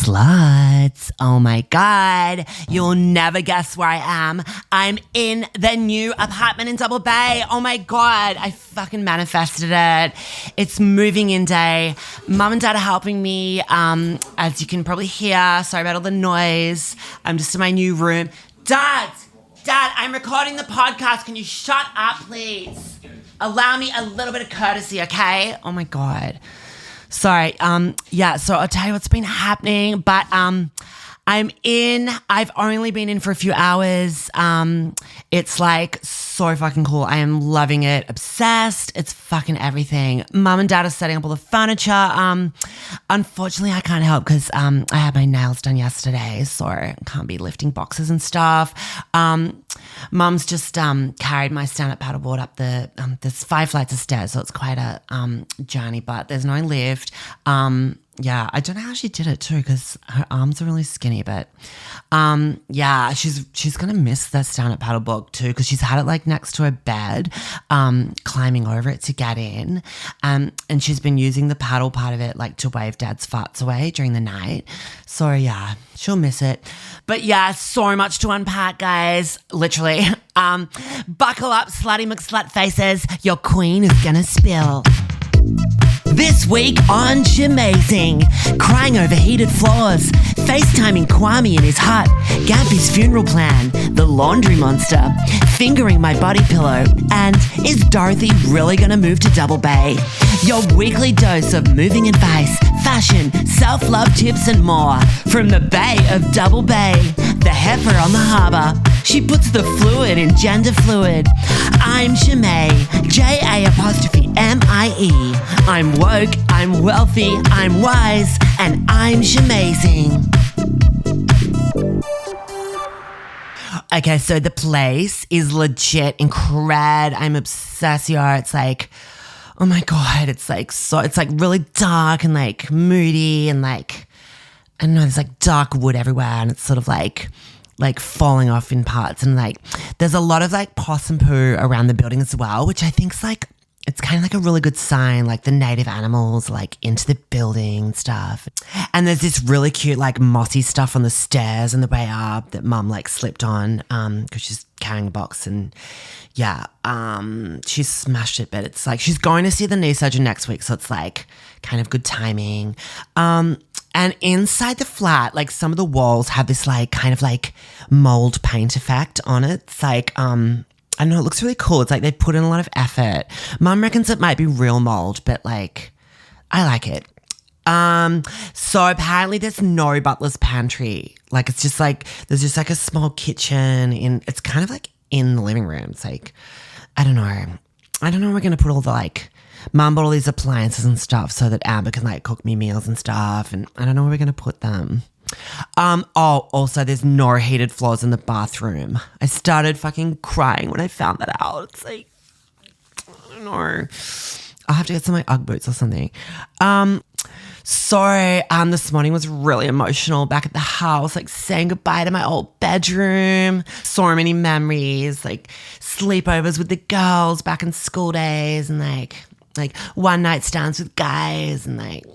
Sluts. Oh my God. You'll never guess where I am. I'm in the new apartment in Double Bay. Oh my God. I fucking manifested it. It's moving in day. Mum and Dad are helping me. As you can probably hear, sorry about all the noise. I'm just in my new room. Dad, I'm recording the podcast. Can you shut up, please? Allow me a little bit of courtesy, okay? Oh my God. Sorry. So I'll tell you what's been happening, but I've only been in for a few hours. It's like so fucking cool. I am loving it. Obsessed. It's fucking everything. Mum and Dad are setting up all the furniture. Unfortunately, I can't help because I had my nails done yesterday, so I can't be lifting boxes and stuff. Mum's just carried my stand-up paddleboard up there's 5 flights of stairs, so it's quite a journey, but there's no lift. Yeah, I don't know how she did it too because her arms are really skinny, but yeah, she's going to miss that stand-up paddleboard too because she's had it like next to her bed, climbing over it to get in, and she's been using the paddle part of it like to wave Dad's farts away during the night. So yeah, she'll miss it. But yeah, so much to unpack, guys, literally. Buckle up, slutty McSlut faces, your queen is going to spill. This week on Jamazing, crying over heated floors, FaceTiming Kwami in his hut, Gampy's funeral plan, the laundry monster, fingering my body pillow, and is Dorothy really gonna move to Double Bay? Your weekly dose of moving advice, fashion, self-love tips and more from the Bay of Double Bay, the heifer on the harbour. She puts the fluid in gender fluid. I'm Jamay, J-A-M-I-E. I'm woke, I'm wealthy, I'm wise, and I'm Jamazing. Okay, so the place is legit incredible. I'm obsessed. It's like, oh my God, it's like really dark and like moody and like, I don't know, there's like dark wood everywhere and it's sort of like falling off in parts, and like there's a lot of like possum poo around the building as well, which I think's like, it's kind of like a really good sign, like the native animals like into the building and stuff. And there's this really cute like mossy stuff on the stairs on the way up that Mum like slipped on because she's carrying a box, and yeah, she smashed it, but it's like she's going to see the knee surgeon next week, so it's like kind of good timing. And inside the flat, like some of the walls have this like kind of like mold paint effect on it. It's like, I don't know, it looks really cool. It's like they put in a lot of effort. Mum reckons it might be real mold, but like, I like it. So apparently there's no butler's pantry. Like it's just like, there's just like a small kitchen it's kind of like in the living room. It's like, I don't know where we're going to put all the like, Mum bought all these appliances and stuff so that Amber can like cook me meals and stuff, and I don't know where we're going to put them. Also there's no heated floors in the bathroom. I started fucking crying when I found that out. It's like, I don't know. I'll have to get some of my Ugg boots or something. This morning was really emotional back at the house, like saying goodbye to my old bedroom. So many memories, like sleepovers with the girls back in school days, and like one night stands with guys, and like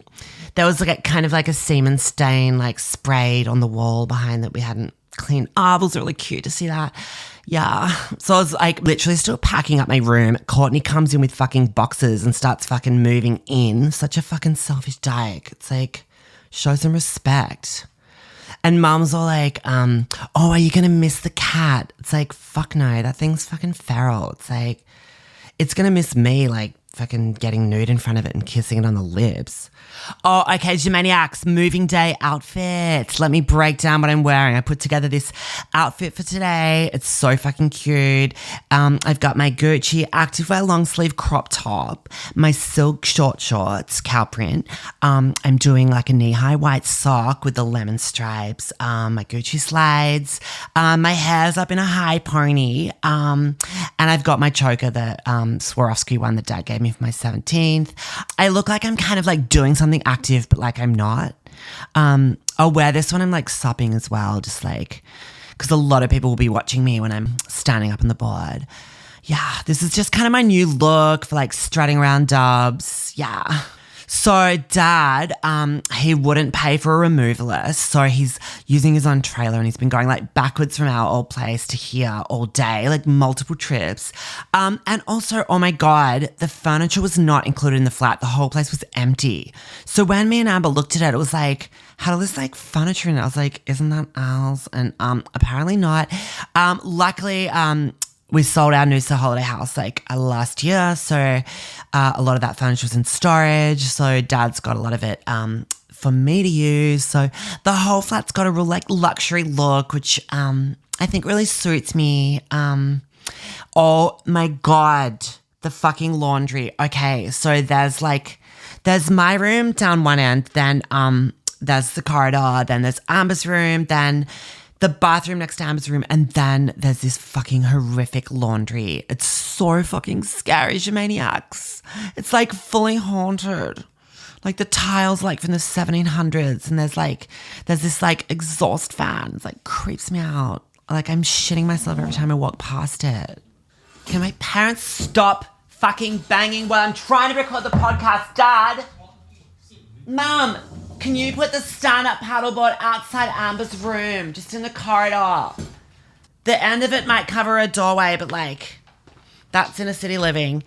there was like kind of like a semen stain like sprayed on the wall behind that we hadn't cleaned up. It was really cute to see that. Yeah. So I was like literally still packing up my room. Courtney comes in with fucking boxes and starts fucking moving in. Such a fucking selfish dyke. It's like, show some respect. And Mum's all like, oh, are you going to miss the cat? It's like, fuck no, that thing's fucking feral. It's like, it's going to miss me, like fucking getting nude in front of it and kissing it on the lips. Oh, okay, Jamaniacs, moving day outfits. Let me break down what I'm wearing. I put together this outfit for today. It's so fucking cute. I've got my Gucci activewear long sleeve crop top, my silk short shorts, cow print. I'm doing like a knee-high white sock with the lemon stripes, my Gucci slides. My hair's up in a high pony. And I've got my choker, the Swarovski one that Dad gave me for my 17th. I look like I'm kind of like doing something active, but like I'm not. I'll wear this when I'm like supping as well, just like, because a lot of people will be watching me when I'm standing up on the board. Yeah, this is just kind of my new look for like strutting around dubs. Yeah. So dad, he wouldn't pay for a removalist. So he's using his own trailer and he's been going like backwards from our old place to here all day, like multiple trips. And also, oh my God, the furniture was not included in the flat. The whole place was empty. So when me and Amber looked at it was like, had all this like furniture in it. I was like, isn't that ours? And apparently not. Luckily, we sold our Noosa holiday house like last year. So a lot of that furniture was in storage. So dad's got a lot of it for me to use. So the whole flat's got a real like luxury look, which I think really suits me. Oh my God, the fucking laundry. Okay, so there's my room down one end, then there's the corridor, then there's Amber's room, then the bathroom next to Amber's room, and then there's this fucking horrific laundry. It's so fucking scary, you maniacs. It's like fully haunted. Like the tiles like from the 1700s, and there's this like exhaust fan. It's like creeps me out. Like I'm shitting myself every time I walk past it. Can my parents stop fucking banging while I'm trying to record the podcast, Dad? Mum, can you put the stand-up paddleboard outside Amber's room, just in the corridor? The end of it might cover a doorway, but like, that's inner city living.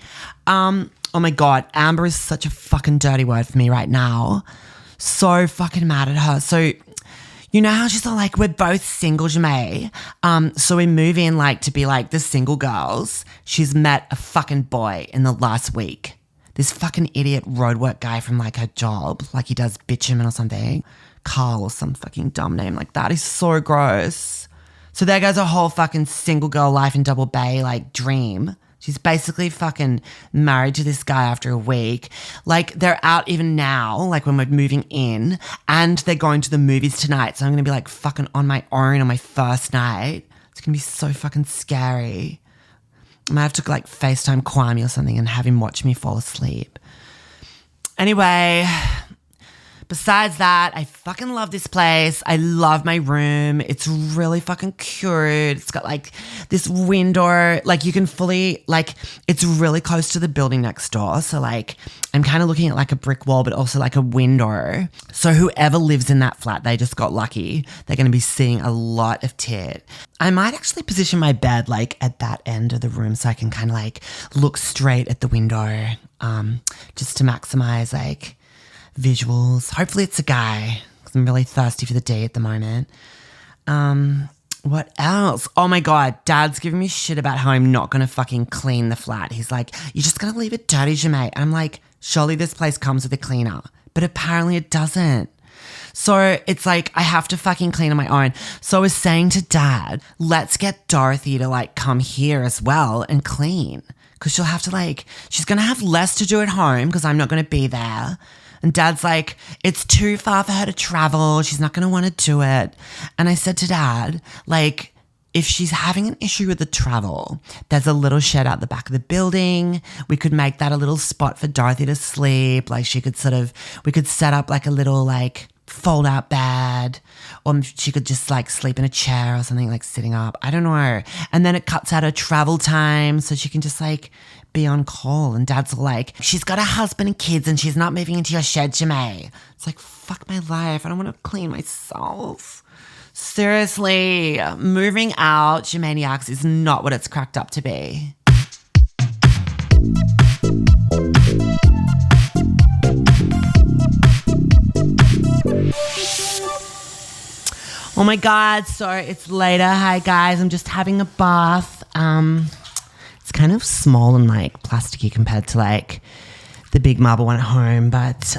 Oh my God, Amber is such a fucking dirty word for me right now. So fucking mad at her. So, you know how she's all like, we're both single, Jemay. So we move in like to be like the single girls. She's met a fucking boy in the last week. This fucking idiot roadwork guy from like her job, like he does bitumen or something. Carl or some fucking dumb name like that. He's so gross. So there goes a whole fucking single girl life in Double Bay, like dream. She's basically fucking married to this guy after a week. Like they're out even now, like when we're moving in, and they're going to the movies tonight. So I'm going to be like fucking on my own on my first night. It's going to be so fucking scary. I might have to like FaceTime Kwami or something and have him watch me fall asleep. Anyway, besides that, I fucking love this place. I love my room. It's really fucking cute. It's got like this window, like you can fully, like it's really close to the building next door. So like I'm kind of looking at like a brick wall, but also like a window. So whoever lives in that flat, they just got lucky. They're going to be seeing a lot of tit. I might actually position my bed like at that end of the room so I can kind of like look straight at the window just to maximize like visuals. Hopefully it's a guy because I'm really thirsty for the D at the moment. What else? Oh my God, Dad's giving me shit about how I'm not going to fucking clean the flat. He's like, you're just going to leave it dirty, Jemay. And I'm like, surely this place comes with a cleaner. But apparently it doesn't. So it's like I have to fucking clean on my own. So I was saying to Dad, let's get Dorothy to like come here as well and clean. Because she'll have to like, she's going to have less to do at home because I'm not going to be there. And Dad's like, it's too far for her to travel. She's not going to want to do it. And I said to Dad, like, if she's having an issue with the travel, there's a little shed out the back of the building. We could make that a little spot for Dorothy to sleep. Like we could set up like a little like fold out bed, or she could just like sleep in a chair or something, like sitting up. I don't know. And then it cuts out her travel time so she can just like be on call. And Dad's like, she's got a husband and kids and she's not moving into your shed, Jemay. It's like, fuck my life. I don't want to clean myself. Seriously, moving out, you maniacs, is not what it's cracked up to be. Oh my God, so it's later. Hi guys, I'm just having a bath. It's kind of small and like plasticky compared to like the big marble one at home, but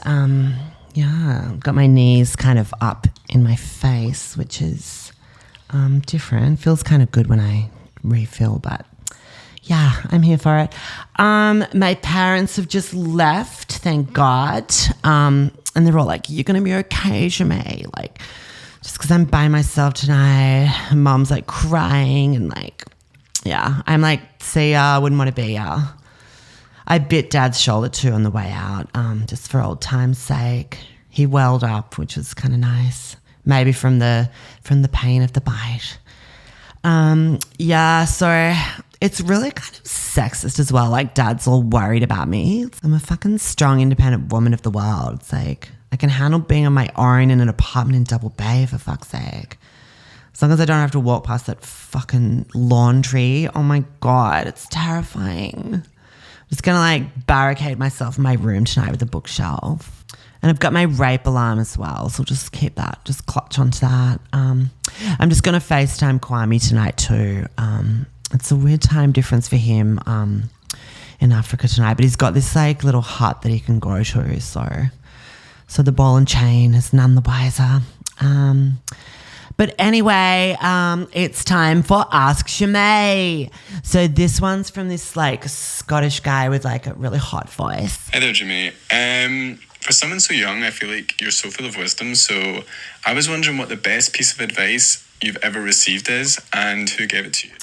yeah, got my knees kind of up in my face, which is different. Feels kind of good when I refill, but yeah, I'm here for it. My parents have just left, thank God. And they're all like, you're going to be okay, Jemay. Like, just because I'm by myself tonight. Mom's like crying and like, yeah, I'm like, see ya, wouldn't want to be ya. I bit Dad's shoulder too on the way out, just for old time's sake. He welled up, which was kind of nice. Maybe from the pain of the bite. Yeah, so It's really kind of sexist as well. Like, dad's all worried about me. I'm a fucking strong, independent woman of the world. It's like, I can handle being on my own in an apartment in Double Bay, for fuck's sake. As long as I don't have to walk past that fucking laundry. Oh my God, it's terrifying. I'm just gonna like barricade myself in my room tonight with a bookshelf. And I've got my rape alarm as well, so just keep that, just clutch onto that. I'm just gonna FaceTime Kwami tonight too. It's a weird time difference for him in Africa tonight, but he's got this like little hut that he can go to, so the ball and chain is none the wiser. But anyway, it's time for Ask Shimei. So this one's from this like Scottish guy with like a really hot voice. Hey there, Jimmy. For someone so young, I feel like you're so full of wisdom. So I was wondering what the best piece of advice you've ever received is and who gave it to you.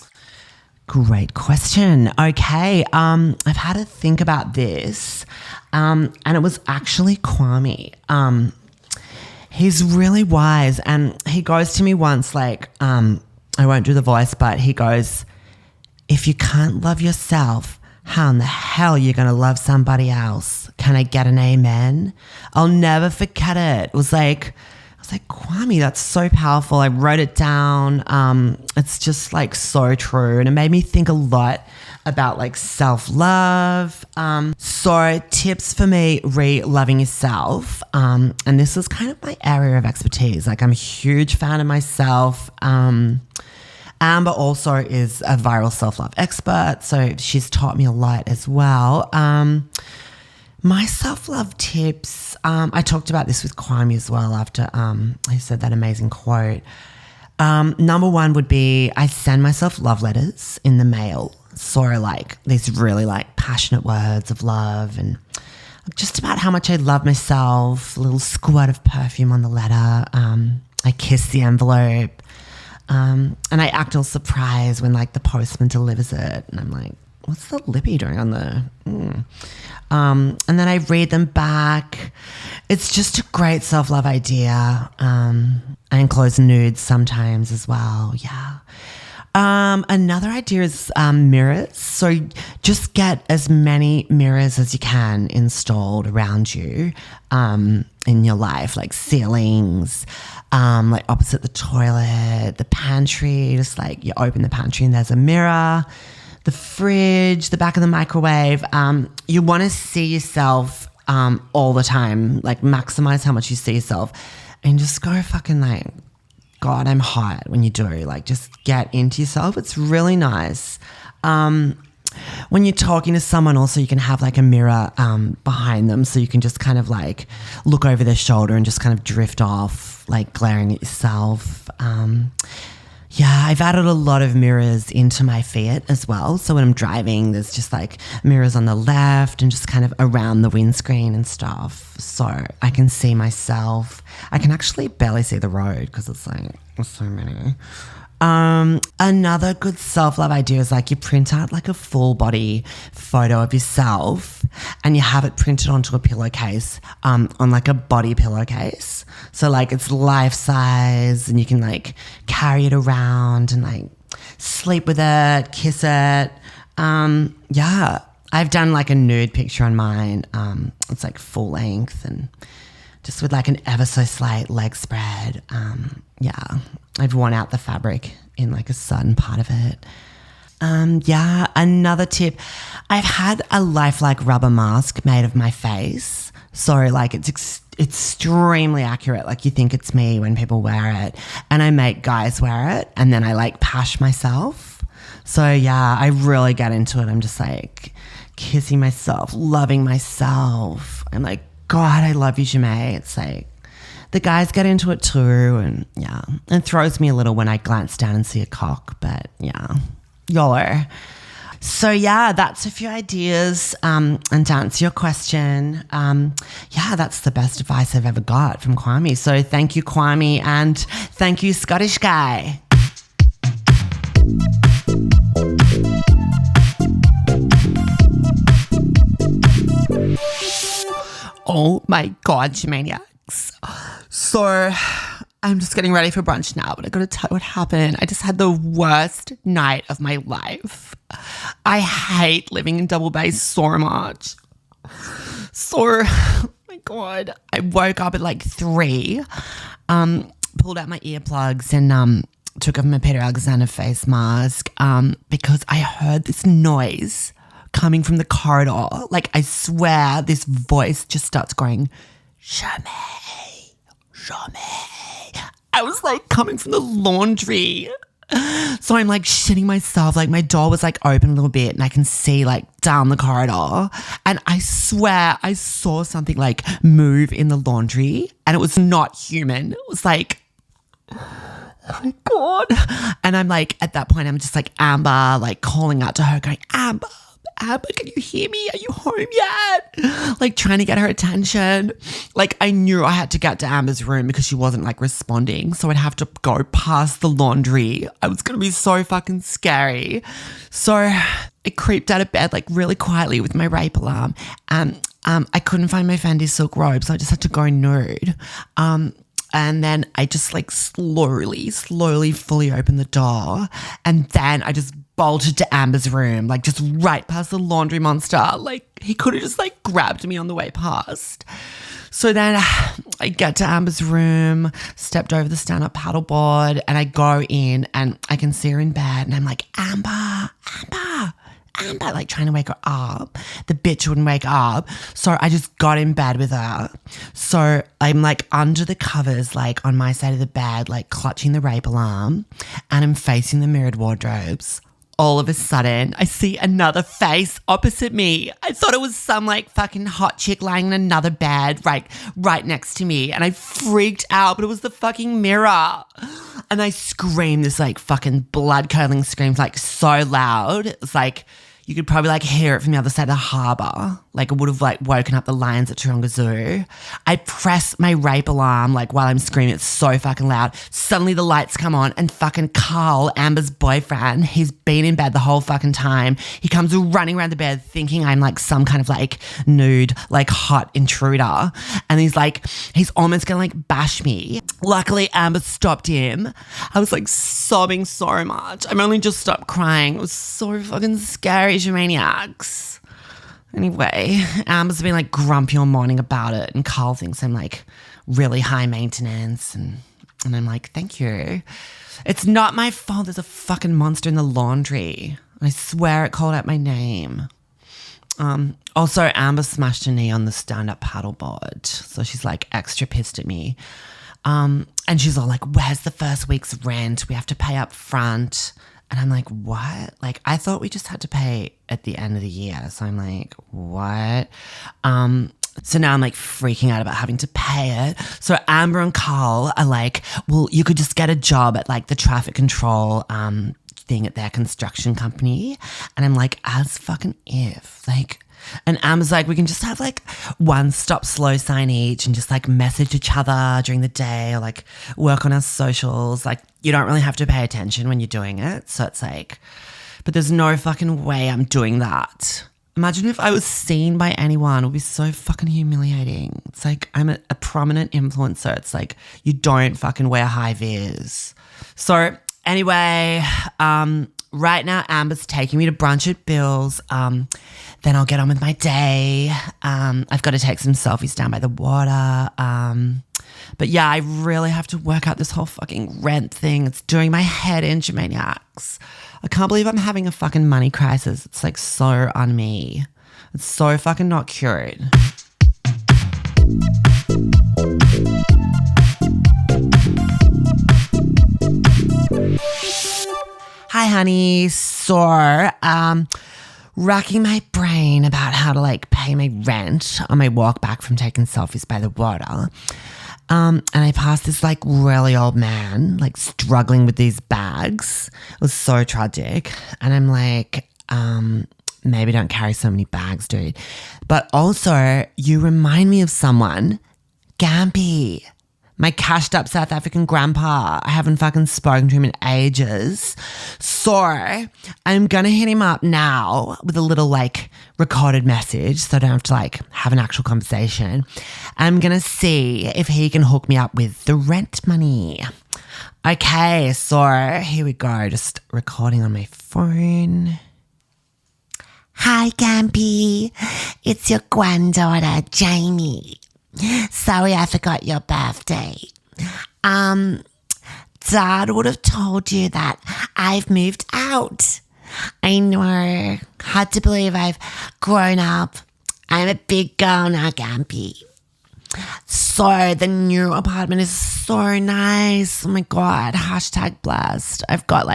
Great question. Okay, I've had to think about this, and it was actually Kwami. He's really wise, and he goes to me once, like, I won't do the voice, but he goes, if you can't love yourself, how in the hell are you going to love somebody else? Can I get an amen? I'll never forget it. It was like, Kwami, that's so powerful. I wrote it down. It's just like so true. And it made me think a lot about like self-love. So tips for me, loving yourself. And this is kind of my area of expertise. Like I'm a huge fan of myself. Amber also is a viral self-love expert. So she's taught me a lot as well. My self-love tips, I talked about this with Kwami as well after he said that amazing quote. Number one would be I send myself love letters in the mail. So like these really like passionate words of love and just about how much I love myself, a little squirt of perfume on the letter. I kiss the envelope and I act all surprised when like the postman delivers it. And I'm like, what's the lippy doing on the... and then I read them back. It's just a great self-love idea. I enclose nudes sometimes as well. Yeah. Another idea is mirrors. So just get as many mirrors as you can installed around you in your life, like ceilings, like opposite the toilet, the pantry. Just like you open the pantry and there's a mirror. The fridge, the back of the microwave. You want to see yourself all the time, like maximize how much you see yourself and just go fucking like, God, I'm hot when you do. Like just get into yourself. It's really nice. When you're talking to someone also, you can have like a mirror behind them so you can just kind of like look over their shoulder and just kind of drift off, like glaring at yourself. Yeah, I've added a lot of mirrors into my Fiat as well. So when I'm driving, there's just like mirrors on the left and just kind of around the windscreen and stuff. So I can see myself. I can actually barely see the road because it's like there's so many. Another good self-love idea is like you print out like a full body photo of yourself and you have it printed onto a pillowcase on like a body pillowcase. So like it's life size and you can like carry it around and like sleep with it, kiss it. Yeah, I've done like a nude picture on mine. It's like full length and just with like an ever so slight leg spread. Yeah, I've worn out the fabric in like a certain part of it. Yeah, another tip. I've had a lifelike rubber mask made of my face. So like it's extremely accurate. Like you think it's me when people wear it. And I make guys wear it and then I like pash myself. So yeah, I really get into it. I'm just like kissing myself, loving myself. I'm like, God, I love you, Shimei. It's like, the guys get into it too, and yeah, it throws me a little when I glance down and see a cock, but yeah, YOLO. So yeah, that's a few ideas, and to answer your question, yeah, that's the best advice I've ever got from Kwami. So thank you, Kwami, and thank you, Scottish guy. Oh my God, Shemaniacs. So I'm just getting ready for brunch now, but I gotta tell you what happened. I just had the worst night of my life. I hate living in Double Bay so much. So, oh my God. I woke up at like 3, pulled out my earplugs and took off my Peter Alexander face mask because I heard this noise coming from the corridor. Like, I swear this voice just starts going, Jamais, jamais. I was like coming from the laundry. So I'm like shitting myself. Like my door was like open a little bit and I can see like down the corridor. And I swear I saw something like move in the laundry and it was not human. It was like, oh my God. And I'm like, at that point, I'm just like Amber, like calling out to her going, Amber, can you hear me? Are you home yet? Like trying to get her attention. Like I knew I had to get to Amber's room because she wasn't like responding. So I'd have to go past the laundry. I was going to be so fucking scary. So I creeped out of bed like really quietly with my rape alarm. I couldn't find my Fendi silk robe. So I just had to go nude. And then I just like slowly fully opened the door. And then I just bolted to Amber's room, like just right past the laundry monster. Like he could have just like grabbed me on the way past. So then I get to Amber's room, stepped over the stand-up paddleboard and I go in and I can see her in bed and I'm like, Amber, like trying to wake her up. The bitch wouldn't wake up. So I just got in bed with her. So I'm like under the covers, like on my side of the bed, like clutching the rape alarm and I'm facing the mirrored wardrobes. All of a sudden, I see another face opposite me. I thought it was some like fucking hot chick lying in another bed right next to me. And I freaked out, but it was the fucking mirror. And I screamed this like fucking blood-curdling scream, like so loud. It was like, you could probably like hear it from the other side of the harbour. Like it would have like woken up the lions at Taronga Zoo. I press my rape alarm like while I'm screaming. It's so fucking loud. Suddenly the lights come on and fucking Carl, Amber's boyfriend, he's been in bed the whole fucking time. He comes running around the bed thinking I'm like some kind of like nude, like hot intruder. And he's almost gonna like bash me. Luckily Amber stopped him. I was like sobbing so much. I'm only just stopped crying. It was so fucking scary. Maniacs. Anyway, Amber's been like grumpy all morning about it and Carl thinks I'm like really high maintenance and I'm like, thank you. It's not my fault there's a fucking monster in the laundry. I swear it called out my name. Also, Amber smashed her knee on the stand-up paddleboard. So she's like extra pissed at me. And she's all like, where's the first week's rent? We have to pay up front. And I'm like, what? Like, I thought we just had to pay at the end of the year. So I'm like, what? So now I'm like freaking out about having to pay it. So Amber and Carl are like, well, you could just get a job at like the traffic control thing at their construction company. And I'm like, as fucking if. Like, and Amber's like, we can just have like one stop slow sign each and just like message each other during the day or like work on our socials. Like you don't really have to pay attention when you're doing it. So it's like, but there's no fucking way I'm doing that. Imagine if I was seen by anyone. It would be so fucking humiliating. It's like I'm a prominent influencer. It's like you don't fucking wear high vis. So anyway, right now Amber's taking me to brunch at Bill's. Then I'll get on with my day. I've got to take some selfies down by the water. But yeah, I really have to work out this whole fucking rent thing. It's doing my head in, maniacs. I can't believe I'm having a fucking money crisis. It's like so on me. It's so fucking not cute. Hi, honey. So, racking my brain about how to like pay my rent on my walk back from taking selfies by the water. And I passed this like really old man, like struggling with these bags. It was so tragic. And I'm like, maybe don't carry so many bags, dude. But also, you remind me of someone, Gampy. my cashed up South African grandpa. I haven't fucking spoken to him in ages. So I'm going to hit him up now with a little like recorded message so I don't have to like have an actual conversation. I'm going to see if he can hook me up with the rent money. Okay, so here we go. Just recording on my phone. Hi, Gampy. It's your granddaughter, Jamie. Sorry I forgot your birthday. Dad would have told you that I've moved out. I know. Hard to believe I've grown up. I'm a big girl now, Gampy. So the new apartment is so nice. Oh my God. Hashtag blessed. I've got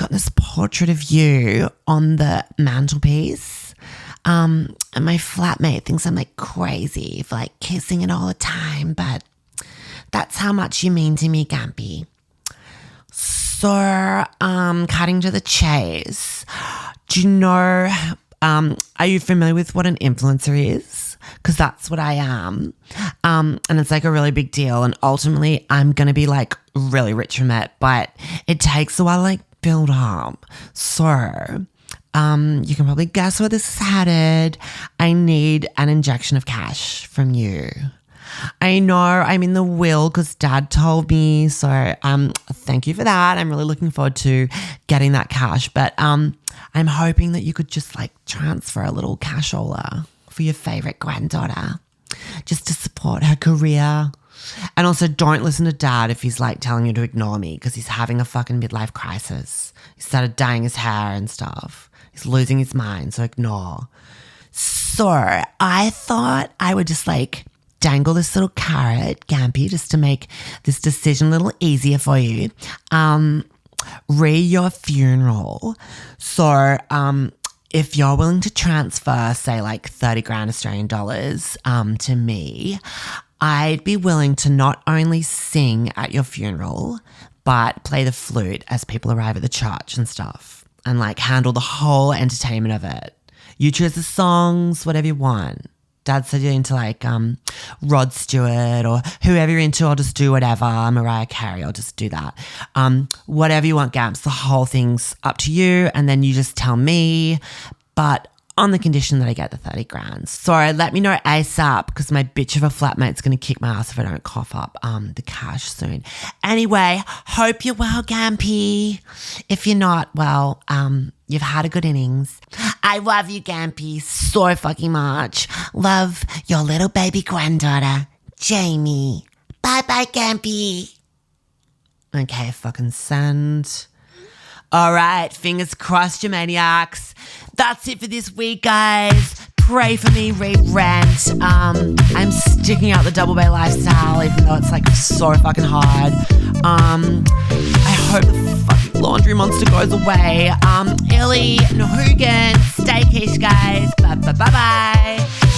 this portrait of you on the mantelpiece. And my flatmate thinks I'm like crazy for like kissing it all the time, but that's how much you mean to me, Gampy. So, cutting to the chase. Do you know, are you familiar with what an influencer is? Because that's what I am. And it's like a really big deal. And ultimately, I'm going to be like really rich from it, but it takes a while to like build up. So, you can probably guess where this is headed. I need an injection of cash from you. I know I'm in the will because Dad told me. So thank you for that. I'm really looking forward to getting that cash. But I'm hoping that you could just like transfer a little cashola for your favorite granddaughter just to support her career. And also don't listen to Dad if he's like telling you to ignore me because he's having a fucking midlife crisis. He started dyeing his hair and stuff. He's losing his mind, so ignore. So I thought I would just like dangle this little carrot, Gampy, just to make this decision a little easier for you. Your funeral. So if you're willing to transfer, say like 30 grand Australian dollars to me, I'd be willing to not only sing at your funeral, but play the flute as people arrive at the church and stuff. And like handle the whole entertainment of it. You choose the songs, whatever you want. Dad said you're into like Rod Stewart or whoever you're into, I'll just do whatever. Mariah Carey, I'll just do that. Whatever you want, Gamps. The whole thing's up to you. And then you just tell me. But on the condition that I get the 30 grand. So let me know ASAP because my bitch of a flatmate's going to kick my ass if I don't cough up the cash soon. Anyway, hope you're well, Gampy. If you're not, well, you've had a good innings. I love you, Gampy, so fucking much. Love your little baby granddaughter, Jamie. Bye-bye, Gampy. Okay, fucking send. All right, fingers crossed, you maniacs. That's it for this week, guys. Pray for me, read rent. I'm sticking out the double bay lifestyle, even though it's like so fucking hard. I hope the fucking laundry monster goes away. Illy, Nahugan, stay quiche, guys. Bye-bye.